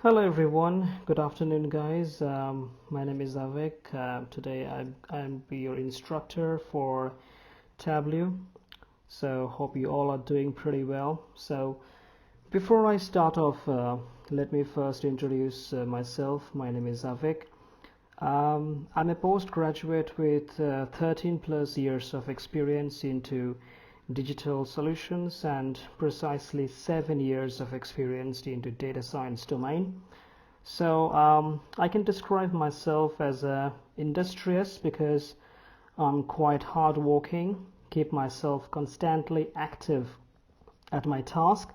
Hello everyone, good afternoon guys. My name is Avik. Today I'm be your instructor for Tableau. So hope you all are doing pretty well. So before I start off, let me first introduce myself. My name is Avik. I'm a postgraduate with 13 plus years of experience into digital solutions and precisely 7 years of experience into data science domain. So I can describe myself as a industrious because I'm quite hardworking, keep myself constantly active at my task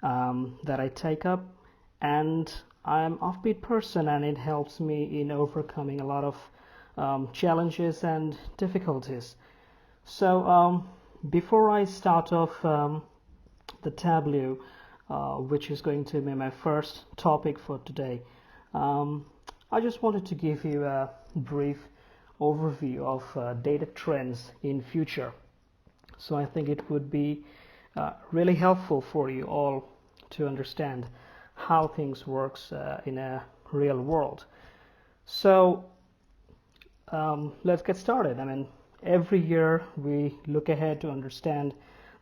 that I take up, and I'm offbeat person, and it helps me in overcoming a lot of challenges and difficulties. So before I start off the Tableau, which is going to be my first topic for today, um, I just wanted to give you a brief overview of data trends in future. So I think it would be really helpful for you all to understand how things works in a real world. So let's get started. Every year we look ahead to understand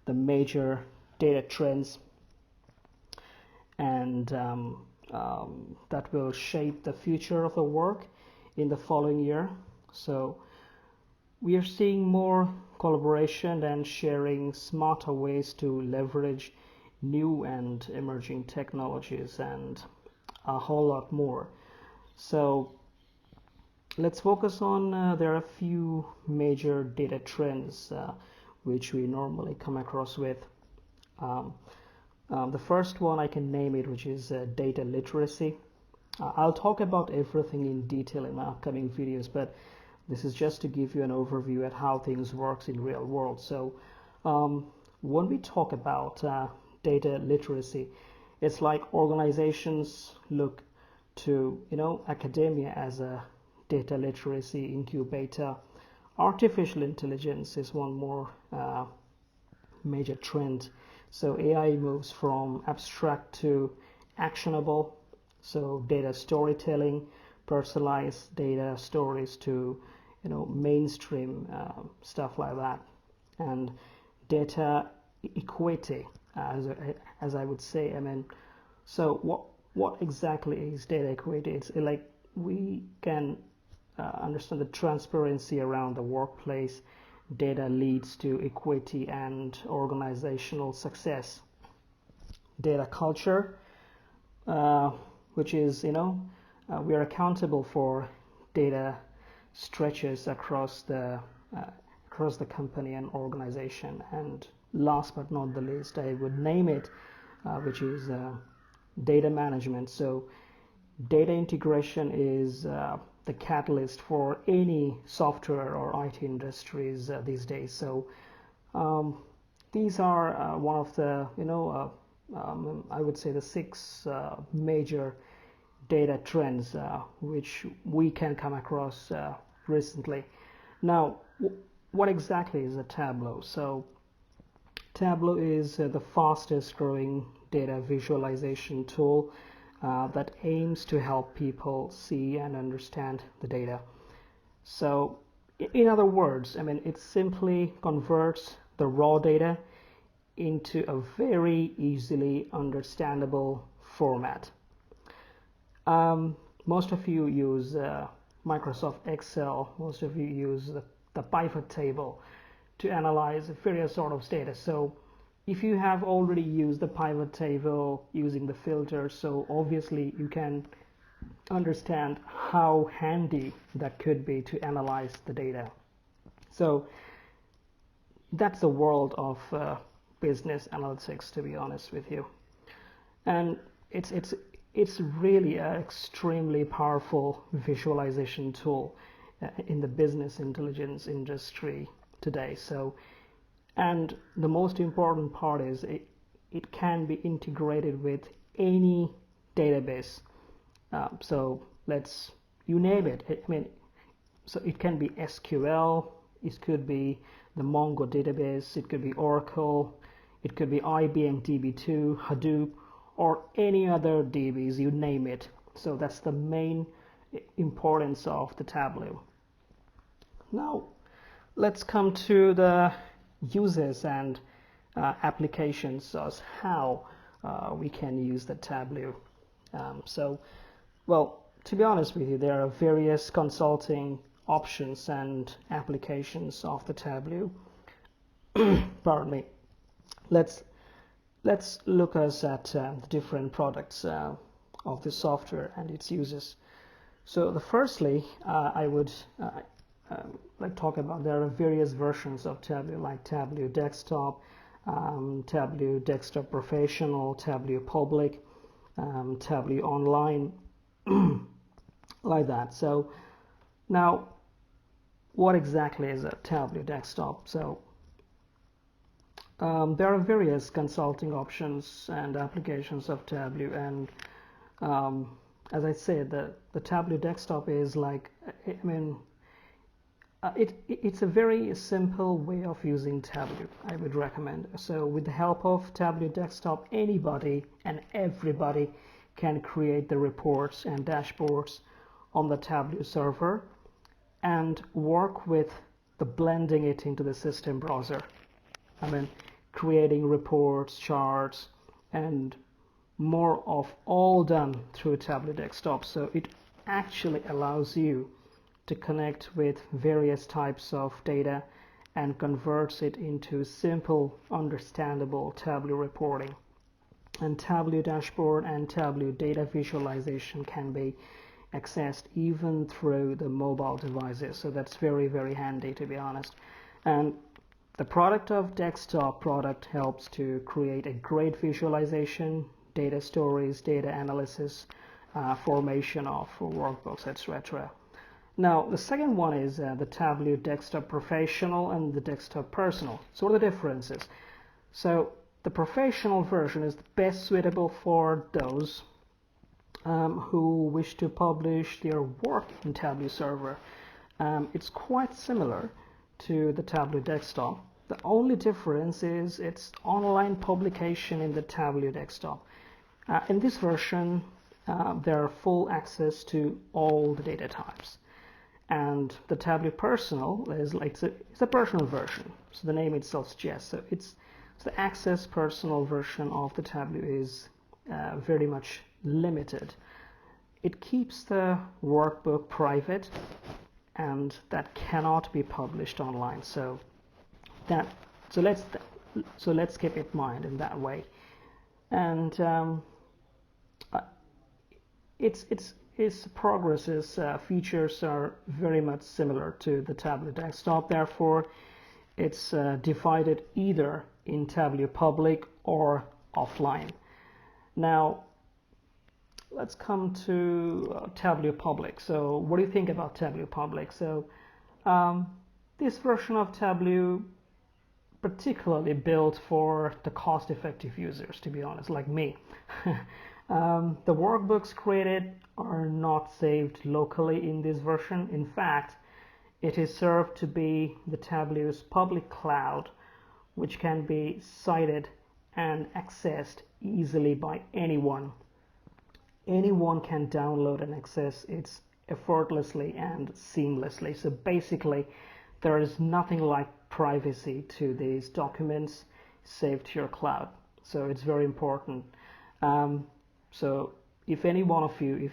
the major data trends and that will shape the future of the work in the following year. So we are seeing more collaboration and sharing smarter ways to leverage new and emerging technologies and a whole lot more. So let's focus on there are a few major data trends which we normally come across with. Um, the first one I can name it, which is data literacy. I'll talk about everything in detail in my upcoming videos, but this is just to give you an overview at how things works in real world. So when we talk about data literacy, it's like organizations look to academia as a data literacy incubator. Artificial intelligence is one more major trend. So AI moves from abstract to actionable. So data storytelling, personalized data stories to mainstream stuff like that, and data equity, as I would say. So what exactly is data equity? It's like we can understand the transparency around the workplace. Data leads to equity and organizational success. Data culture, which is we are accountable for data stretches across the company and organization. And last but not the least, I would name it, which is data management. So data integration is the catalyst for any software or IT industries these days. So these are one of the I would say the six major data trends which we can come across recently. Now, what exactly is a Tableau? So Tableau is the fastest growing data visualization tool that aims to help people see and understand the data. So in other words, it simply converts the raw data into a very easily understandable format. Most of you use Microsoft Excel. Most of you use the pivot table to analyze various sort of data. So if you have already used the pivot table using the filter, so obviously you can understand how handy that could be to analyze the data. So that's the world of business analytics, to be honest with you. And it's really an extremely powerful visualization tool in the business intelligence industry today. So, and the most important part is it can be integrated with any database. So you name it. So it can be SQL, it could be the Mongo database, it could be Oracle, it could be IBM DB2, Hadoop, or any other DBs, you name it. So that's the main importance of the Tableau. Now let's come to the uses and applications as how we can use the Tableau. Well, to be honest with you, there are various consulting options and applications of the Tableau. Pardon me. Let's look us at the different products of the software and its uses. So firstly, I would like talk about there are various versions of Tableau, like Tableau Desktop, Tableau Desktop Professional, Tableau Public, Tableau Online, like that. So now, what exactly is a Tableau Desktop? So there are various consulting options and applications of Tableau, and as I said, the Tableau Desktop is like, I mean, it's a very simple way of using Tableau, I would recommend. So with the help of Tableau Desktop, anybody and everybody can create the reports and dashboards on the Tableau server and work with the blending it into the system browser. I mean, creating reports, charts, and more of all done through Tableau Desktop. So it actually allows you to connect with various types of data and converts it into simple, understandable Tableau reporting. And Tableau dashboard and Tableau data visualization can be accessed even through the mobile devices. So that's very, very handy, to be honest. And the product of desktop product helps to create a great visualization, data stories, data analysis, formation of workbooks, etc. Now, the second one is the Tableau Desktop Professional and the Desktop Personal. So what are the differences? So the professional version is the best suitable for those who wish to publish their work in Tableau server. It's quite similar to the Tableau Desktop. The only difference is its online publication in the Tableau Desktop. In this version, there are full access to all the data types. And the Tableau Personal is like it's a personal version, so the name itself suggests. So the Access Personal version of the Tableau is very much limited. It keeps the workbook private, and that cannot be published online. So let's keep it in mind in that way. And its progresses, features are very much similar to the Tableau Desktop. Therefore, it's divided either in Tableau Public or offline. Now, let's come to Tableau Public. So what do you think about Tableau Public? So this version of Tableau particularly built for the cost-effective users, to be honest, like me. The workbooks created are not saved locally in this version. In fact, it is served to be the Tableau's public cloud, which can be cited and accessed easily by anyone. Anyone can download and access it effortlessly and seamlessly. So basically, there is nothing like privacy to these documents saved to your cloud. So it's very important. So if any one of you,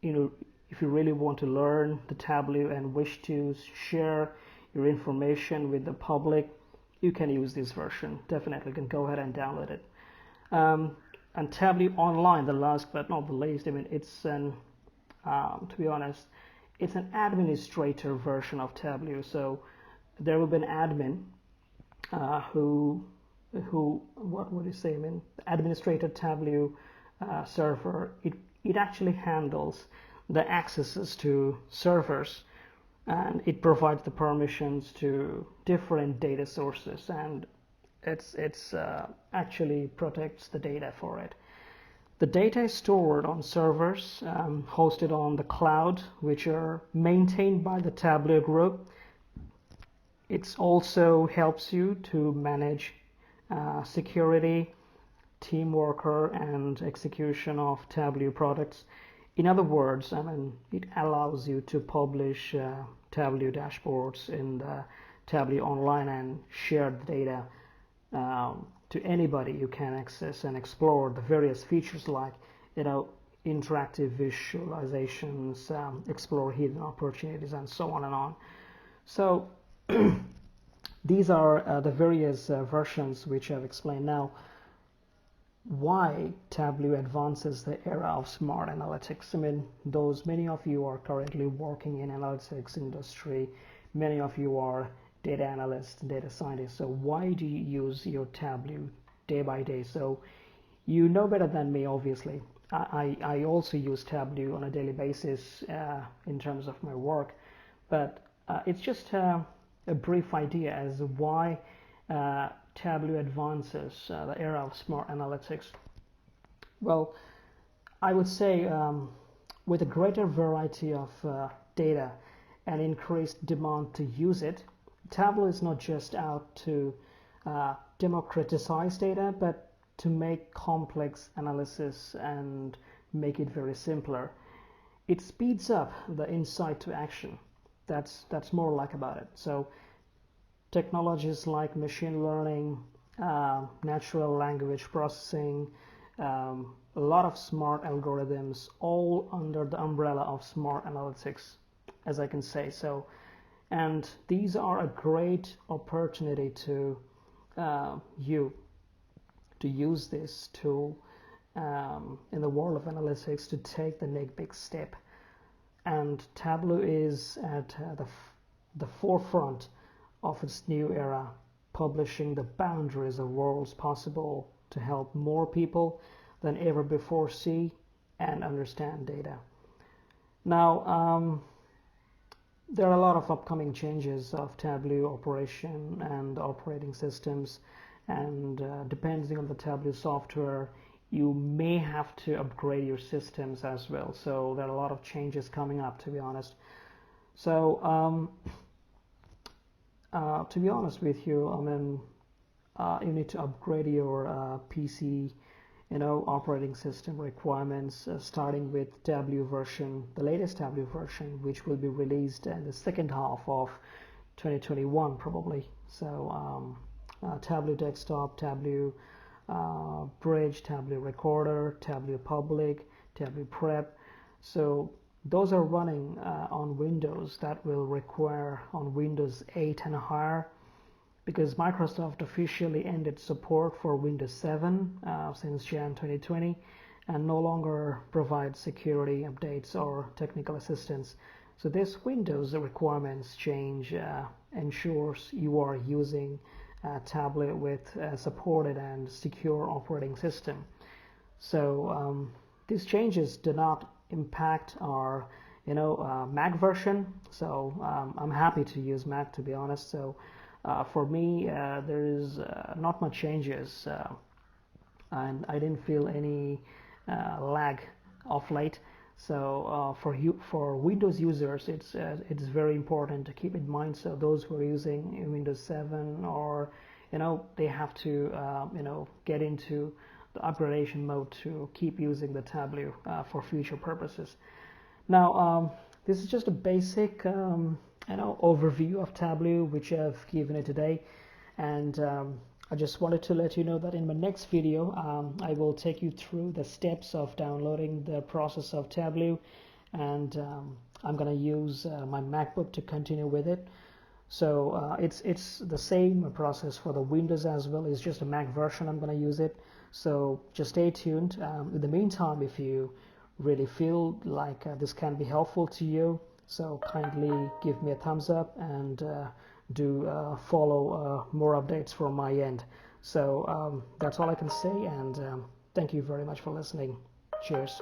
if you really want to learn the Tableau and wish to share your information with the public, you can use this version. Definitely can go ahead and download it. And Tableau Online, the last but not the least, I mean, it's an, to be honest, it's an administrator version of Tableau. So there will be an admin who what would you say? I mean, the administrator Tableau server. It actually handles the accesses to servers, and it provides the permissions to different data sources, and it's actually protects the data for it. The data is stored on servers hosted on the cloud, which are maintained by the Tableau group. It also helps you to manage security, team worker and execution of Tableau products. In other words, it allows you to publish Tableau dashboards in the Tableau online and share the data to anybody you can access and explore the various features like, interactive visualizations, explore hidden opportunities, and so on and on. So these are the various versions which I've explained now. Why Tableau advances the era of smart analytics? Many of you are currently working in analytics industry. Many of you are data analysts, data scientists. So why do you use your Tableau day by day? So you know better than me, obviously. I also use Tableau on a daily basis in terms of my work, but it's just a brief idea as to why Tableau advances the era of smart analytics. Well, I would say with a greater variety of data and increased demand to use it, Tableau is not just out to democratize data, but to make complex analysis and make it very simpler. It speeds up the insight to action. That's more like about it. So technologies like machine learning, natural language processing, a lot of smart algorithms, all under the umbrella of smart analytics, as I can say. So, and these are a great opportunity to use this tool in the world of analytics to take the next big step. And Tableau is at the forefront of its new era, publishing the boundaries of worlds possible to help more people than ever before see and understand data. Now, there are a lot of upcoming changes of Tableau operation and operating systems, and depending on the Tableau software, you may have to upgrade your systems as well. So there are a lot of changes coming up, to be honest. So to be honest with you, you need to upgrade your PC, operating system requirements, starting with Tableau version, the latest Tableau version, which will be released in the second half of 2021 probably. So Tableau Desktop, Tableau Bridge, Tableau Recorder, Tableau Public, Tableau Prep. So those are running on Windows. That will require on Windows 8 and higher, because Microsoft officially ended support for Windows 7 since Jan 2020 and no longer provides security updates or technical assistance. So this Windows requirements change ensures you are using Tableau with a supported and secure operating system. So these changes do not impact our Mac version. So I'm happy to use Mac, to be honest. So for me, there is not much changes, and I didn't feel any lag of late. So for Windows users, it's very important to keep in mind. So those who are using Windows 7, or they have to get into the upgradation mode to keep using the Tableau for future purposes. Now this is just a basic overview of Tableau which I've given it today, and I just wanted to let you know that in my next video I will take you through the steps of downloading the process of Tableau, and I'm gonna use my MacBook to continue with it. So it's the same process for the Windows as well. It's just a Mac version I'm gonna use it. So just stay tuned. In the meantime, if you really feel like this can be helpful to you, so kindly give me a thumbs up and do follow more updates from my end. So that's all I can say, and thank you very much for listening. Cheers.